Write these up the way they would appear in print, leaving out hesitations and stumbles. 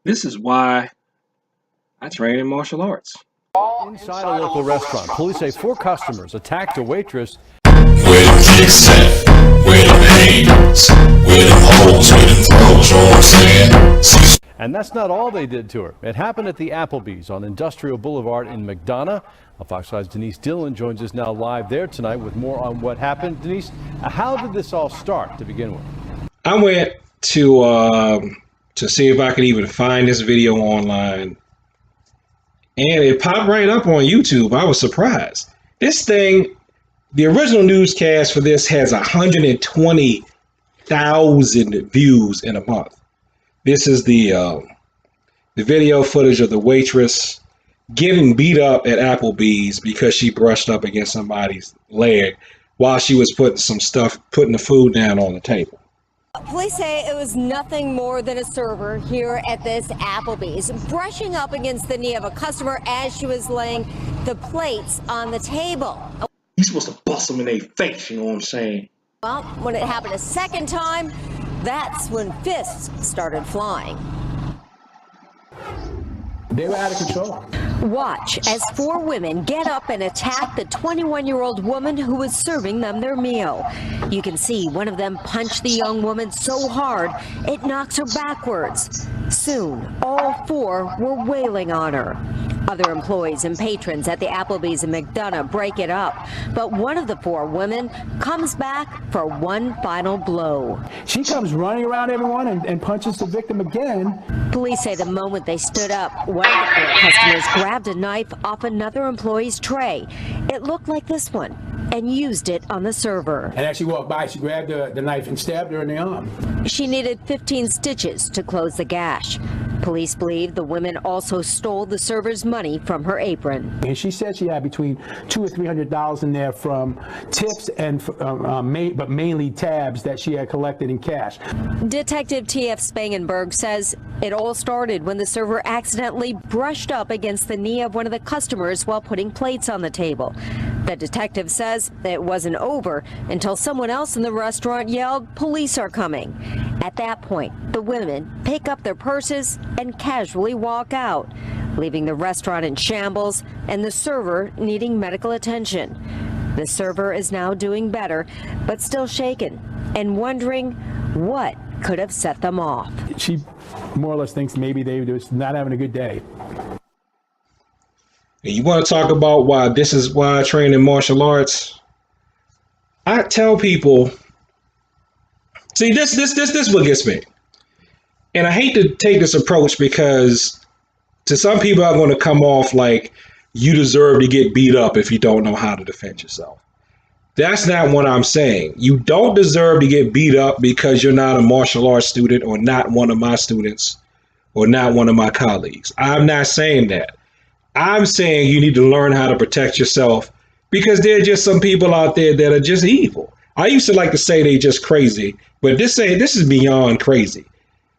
This is why I train in martial arts. Inside a local restaurant, police say 4 customers attacked a waitress. Where them kicks at? Where them hands? Where them holes? Where them throws? You know what I'm saying? And that's not all they did to her. It happened at the Applebees on Industrial Boulevard in McDonough. Fox 5's Denise Dillon joins us now live there tonight with more on what happened. Denise, how did this all start to begin with? I went to see if I could even find this video online, and it popped right up on YouTube. I was surprised. This thing, the original newscast for this has 120,000 views in a month. This is the video footage of the waitress getting beat up at Applebee's because she brushed up against somebody's leg while she was putting the food down on the table. Police say it was nothing more than a server here at this Applebee's brushing up against the knee of a customer as she was laying the plates on the table. You're supposed to bust them in their face, you know what I'm saying? Well, when it happened a second time, that's when fists started flying. They were out of control. Watch as 4 women get up and attack the 21-year-old woman who was serving them their meal. You can see one of them punch the young woman so hard it knocks her backwards. Soon, all 4 were wailing on her. Other employees and patrons at the Applebee's in McDonough break it up, but one of the 4 women comes back for one final blow. She comes running around everyone and punches the victim again. Police say the moment they stood up, one of the 4 customers grabbed a knife off another employee's tray. It looked like this one, and used it on the server. And as she walked by, she grabbed the knife and stabbed her in the arm. She needed 15 stitches to close the gash. Police believe the women also stole the server's money from her apron. And she said she had between $200 or $300 in there from tips and but mainly tabs that she had collected in cash. Detective T.F. Spangenberg says it all started when the server accidentally brushed up against the knee of one of the customers while putting plates on the table. The detective says it wasn't over until someone else in the restaurant yelled, "Police are coming." At that point, the women pick up their purses and casually walk out, leaving the restaurant in shambles and the server needing medical attention. The server is now doing better, but still shaken and wondering what could have set them off. She more or less thinks maybe they were just not having a good day. You want to talk about why this is why I train in martial arts? I tell people, see, this what gets me. And I hate to take this approach because to some people I'm going to come off like you deserve to get beat up if you don't know how to defend yourself. That's not what I'm saying. You don't deserve to get beat up because you're not a martial arts student or not one of my students or not one of my colleagues. I'm not saying that. I'm saying you need to learn how to protect yourself because there are just some people out there that are just evil. I used to like to say they just crazy, but this is beyond crazy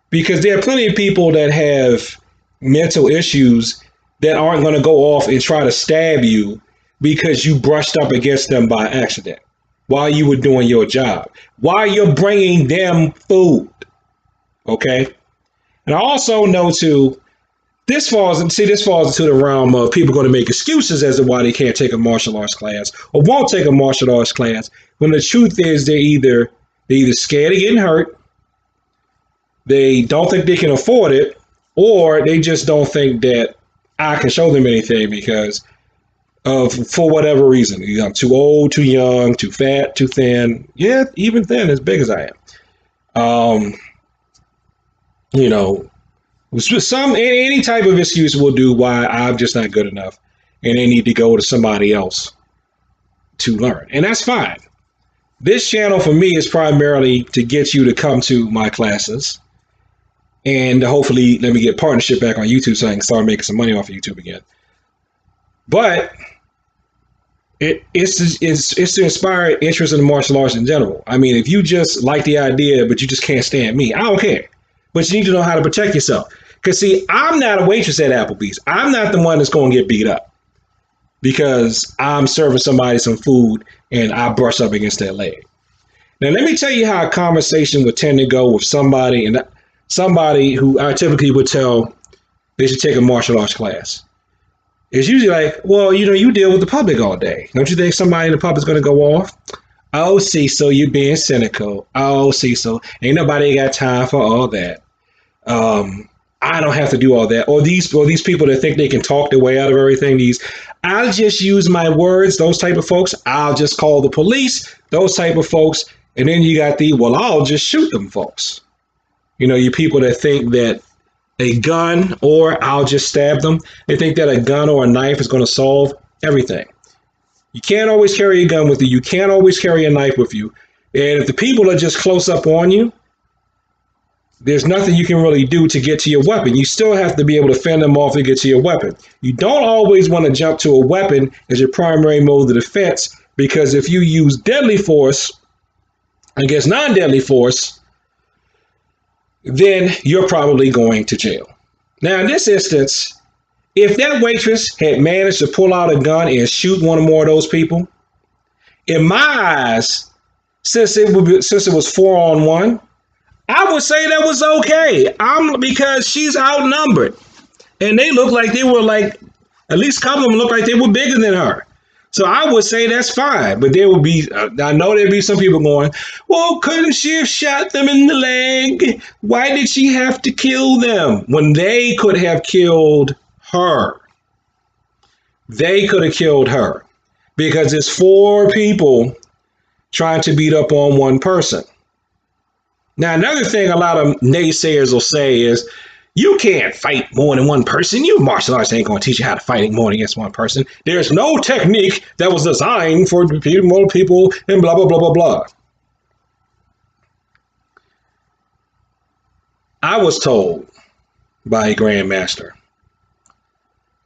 because there are plenty of people that have mental issues that aren't going to go off and try to stab you because you brushed up against them by accident while you were doing your job, while you're bringing them food. Okay. And I also know too, this falls into the realm of people going to make excuses as to why they can't take a martial arts class or won't take a martial arts class. When the truth is they're either scared of getting hurt, they don't think they can afford it, or they just don't think that I can show them anything because for whatever reason. I'm too old, too young, too fat, too thin. Yeah, even thin, as big as I am. Any type of excuse will do why I'm just not good enough and they need to go to somebody else to learn. And that's fine. This channel for me is primarily to get you to come to my classes and hopefully let me get partnership back on YouTube so I can start making some money off of YouTube again. But it's to inspire interest in the martial arts in general. I mean, if you just like the idea, but you just can't stand me, I don't care. But you need to know how to protect yourself. Because, see, I'm not a waitress at Applebee's. I'm not the one that's going to get beat up because I'm serving somebody some food and I brush up against their leg. Now, let me tell you how a conversation would tend to go with somebody. And somebody who I typically would tell they should take a martial arts class, it's usually like, well, you deal with the public all day. Don't you think somebody in the public is going to go off? Oh, Cecil, you're being cynical. Oh, Cecil, ain't nobody got time for all that. I don't have to do all that. Or these people that think they can talk their way out of everything. I'll just use my words. Those type of folks. I'll just call the police. Those type of folks. And then you got I'll just shoot them folks. You people that think that a gun or I'll just stab them. They think that a gun or a knife is going to solve everything. You can't always carry a gun with you. You can't always carry a knife with you. And if the people are just close up on you, there's nothing you can really do to get to your weapon. You still have to be able to fend them off to get to your weapon. You don't always want to jump to a weapon as your primary mode of defense, because if you use deadly force against non-deadly force, then you're probably going to jail. Now, in this instance, if that waitress had managed to pull out a gun and shoot one or more of those people, in my eyes, since it was 4-on-1, I would say that was okay. Because she's outnumbered, and they look like they were at least a couple of them look like they were bigger than her. So I would say that's fine. But there would be, I know there'd be some people going, well, couldn't she have shot them in the leg? Why did she have to kill them when they could have killed her? They could have killed her because it's 4 people trying to beat up on one person. Now, another thing a lot of naysayers will say is, you can't fight more than one person. Your martial arts ain't going to teach you how to fight more against one person. There's no technique that was designed for more people and blah, blah, blah, blah, blah. I was told by a grandmaster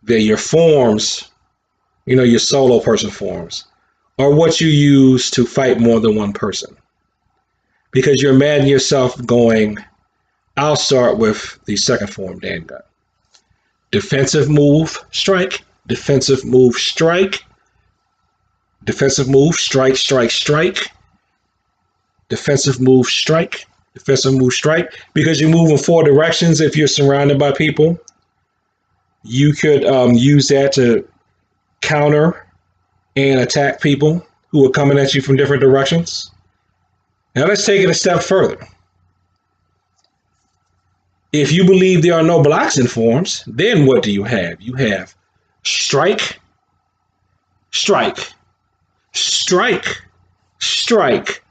that your forms, your solo person forms, are what you use to fight more than one person. Because you imagine yourself going, I'll start with the second form handgun. Defensive move, strike. Defensive move, strike. Defensive move, strike, strike, strike. Defensive move, strike. Defensive move, strike. Because you move in 4 directions if you're surrounded by people. You could use that to counter and attack people who are coming at you from different directions. Now let's take it a step further. If you believe there are no blocks in forms, then what do you have? You have strike, strike, strike, strike,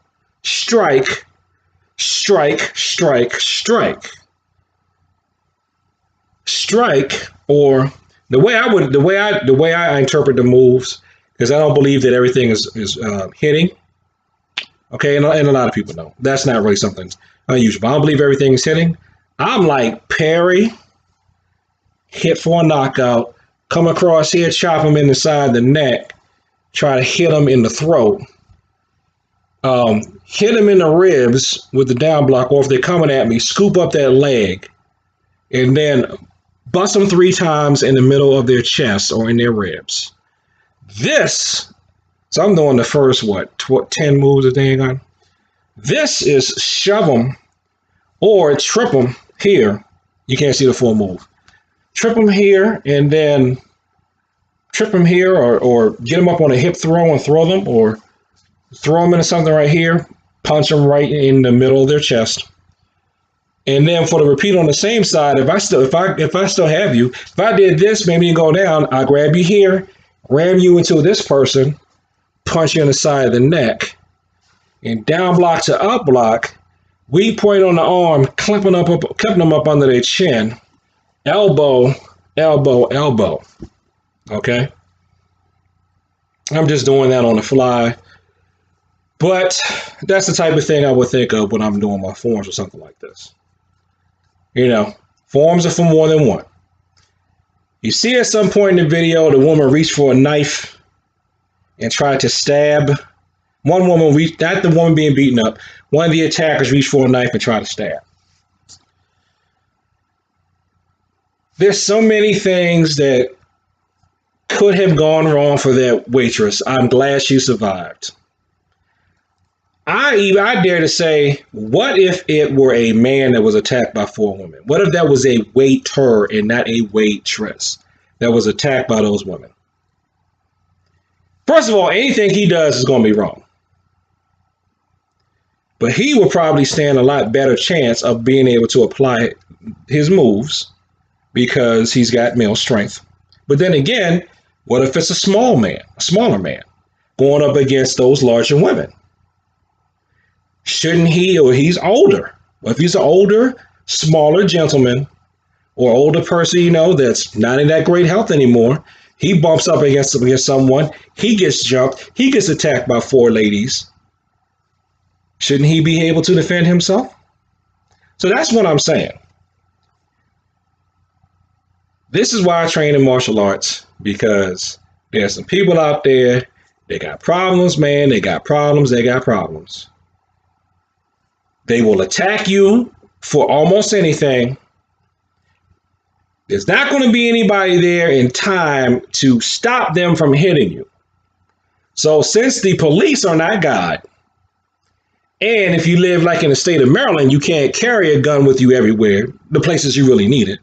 strike, strike, strike, strike. Strike, or the way I interpret the moves, because I don't believe that everything is hitting. Okay, and a lot of people know that's not really something unusual. I don't believe everything is hitting. I'm like parry, hit for a knockout, come across here, chop him in the side of the neck, try to hit him in the throat, hit him in the ribs with the down block, or if they're coming at me, scoop up that leg, and then bust them 3 times in the middle of their chest or in their ribs. So I'm doing the first, 10 moves a day on. This is shove them or trip them here. You can't see the full move. Trip them here and then trip them here, or get them up on a hip throw and throw them, or throw them into something right here, punch them right in the middle of their chest. And then for the repeat on the same side, if I still have you, if I did this, maybe you go down, I'll grab you here, ram you into this person, punch you in the side of the neck, and down block to up block, we point on the arm, clipping them up under their chin, elbow, elbow, elbow. Okay? I'm just doing that on the fly. But that's the type of thing I would think of when I'm doing my forms or something like this. Forms are for more than one. You see at some point in the video, the woman reached for a knife and tried to stab. One woman reached, not the woman being beaten up, one of the attackers reached for a knife and tried to stab. There's so many things that could have gone wrong for that waitress. I'm glad she survived. I dare to say, what if it were a man that was attacked by 4 women? What if that was a waiter and not a waitress that was attacked by those women? First of all, anything he does is going to be wrong. But he will probably stand a lot better chance of being able to apply his moves because he's got male strength. But then again, what if it's a smaller man, going up against those larger women? Shouldn't he, or he's older? Well, if he's an older, smaller gentleman or older person, that's not in that great health anymore, he bumps up against someone, he gets jumped, he gets attacked by 4 ladies. Shouldn't he be able to defend himself? So that's what I'm saying. This is why I train in martial arts, because there's some people out there, they got problems, man. They got problems. They will attack you for almost anything. There's not going to be anybody there in time to stop them from hitting you. So since the police are not God, and if you live like in the state of Maryland, you can't carry a gun with you everywhere, the places you really need it.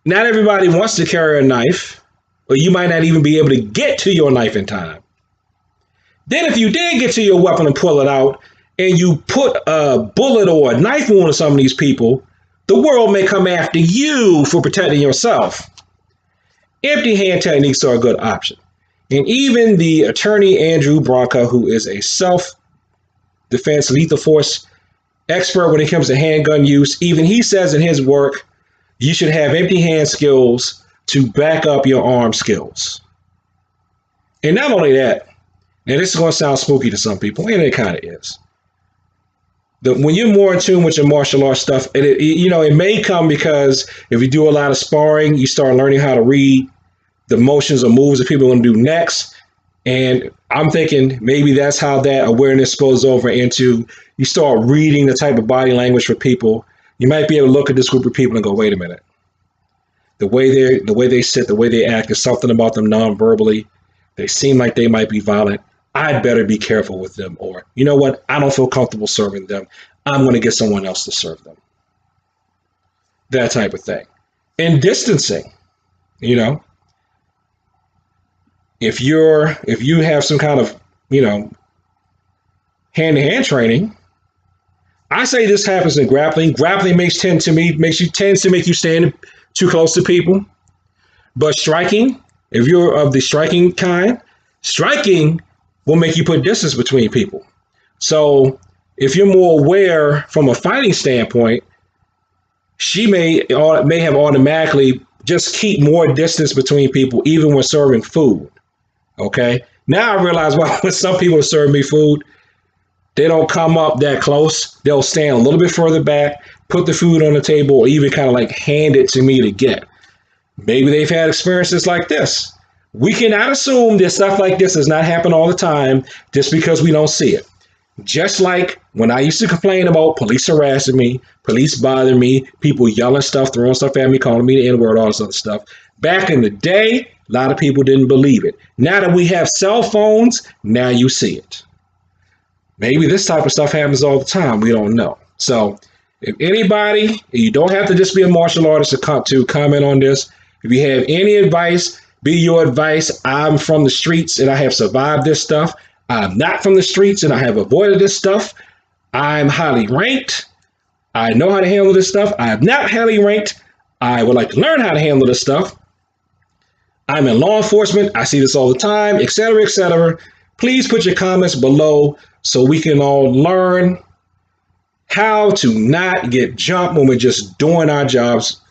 Not everybody wants to carry a knife, or you might not even be able to get to your knife in time. Then if you did get to your weapon and pull it out, and you put a bullet or a knife wound on some of these people, the world may come after you for protecting yourself. Empty hand techniques are a good option. And even the attorney Andrew Bronca, who is a self-defense lethal force expert when it comes to handgun use, even he says in his work, you should have empty hand skills to back up your arm skills. And not only that, and this is going to sound spooky to some people, and it kind of is. When you're more in tune with your martial arts stuff, it may come because if you do a lot of sparring, you start learning how to read the motions or moves that people are going to do next. And I'm thinking maybe that's how that awareness spills over into you start reading the type of body language for people. You might be able to look at this group of people and go, wait a minute. The way they sit, the way they act, there's something about them non-verbally. They seem like they might be violent. I'd better be careful with them. Or, you know what? I don't feel comfortable serving them. I'm going to get someone else to serve them. That type of thing. And distancing, if you have some kind of, hand-to-hand training, I say this happens in grappling. Grappling tends to make you stand too close to people. But striking, if you're of the striking kind, striking will make you put distance between people. So if you're more aware from a fighting standpoint, she may have automatically just keep more distance between people, even when serving food. Okay. Now I realize why when some people serve me food, they don't come up that close. They'll stand a little bit further back, put the food on the table, or even kind of like hand it to me to get. Maybe they've had experiences like this. We cannot assume that stuff like this does not happen all the time just because we don't see it. Just like when I used to complain about police harassing me, police bothering me, people yelling stuff, throwing stuff at me, calling me the N-word, all this other stuff. Back in the day, a lot of people didn't believe it. Now that we have cell phones, now you see it. Maybe this type of stuff happens all the time. We don't know. So if anybody, you don't have to just be a martial artist to comment on this. If you have any advice, be your advice. I'm from the streets and I have survived this stuff. I'm not from the streets and I have avoided this stuff. I'm highly ranked. I know how to handle this stuff. I am not highly ranked. I would like to learn how to handle this stuff. I'm in law enforcement. I see this all the time, etc., etc. Please put your comments below so we can all learn how to not get jumped when we're just doing our jobs,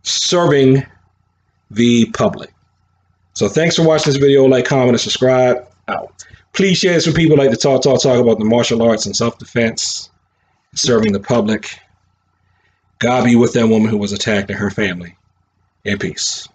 serving the public. So thanks for watching this video. Like, comment, and subscribe. Out. Please share this with people who like to talk about the martial arts and self-defense, serving the public. God be with that woman who was attacked and her family. And peace.